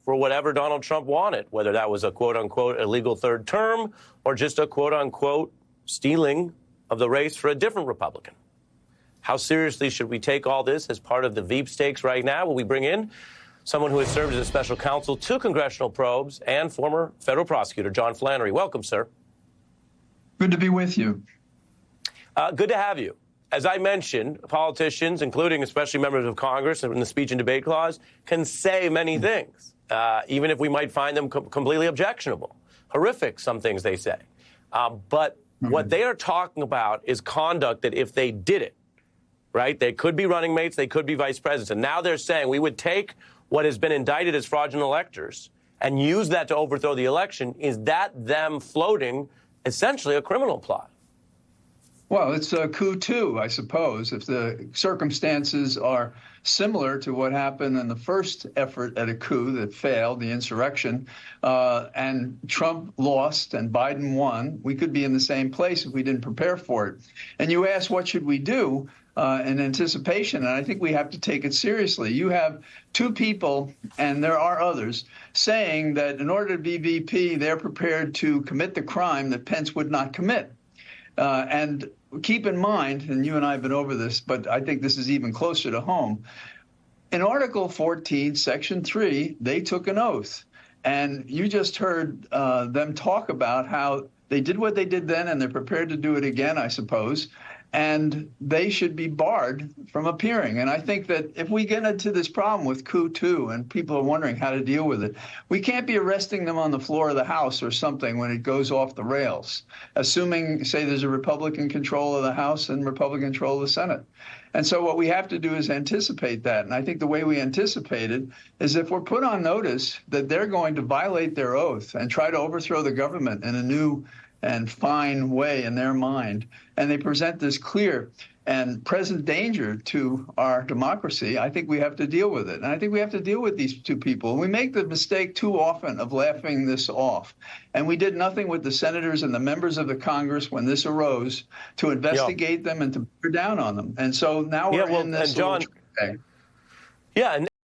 for whatever Donald Trump wanted, whether that was a quote-unquote illegal third term or just a quote-unquote stealing of the race for a different Republican. How seriously should we take all this as part of the Veep stakes right now? Will we bring in someone who has served as a special counsel to congressional probes and former federal prosecutor, John Flannery? Welcome, sir. Good to be with you. Good to have you. As I mentioned, politicians, including especially members of Congress in the speech and debate clause, can say many things, even if we might find them completely objectionable. Horrific, some things they say. But what they are talking about is conduct that if they did it, right, they could be running mates, they could be vice presidents. And now they're saying we would take what has been indicted as fraudulent electors and use that to overthrow the election. Is that them floating essentially a criminal plot? Well, it's a coup too, I suppose, if the circumstances are similar to what happened in the first effort at a coup that failed, the insurrection, and Trump lost and Biden won. We could be in the same place if we didn't prepare for it. And you ask, what should we do in anticipation? And I think we have to take it seriously. You have two people, and there are others, saying that in order to be VP, they're prepared to commit the crime that Pence would not commit. And keep in mind, and you and I have been over this, but I think this is even closer to home. In Article 14, Section 3, they took an oath. And you just heard them talk about how they did what they did then, and they're prepared to do it again, I suppose. And they should be barred from appearing. And I think that if we get into this problem with coup two and people are wondering how to deal with it, we can't be arresting them on the floor of the House or something when it goes off the rails, assuming, say, there's a Republican control of the House and Republican control of the Senate. And so what we have to do is anticipate that. And I think the way we anticipate it is if we're put on notice that they're going to violate their oath and try to overthrow the government in a new and fine way in their mind, and they present this clear and present danger to our democracy, I think we have to deal with it. And I think we have to deal with these two people. We make the mistake too often of laughing this off. And we did nothing with the senators and the members of the Congress when this arose to investigate them and to bear down on them. And so now we're in this. And John, yeah,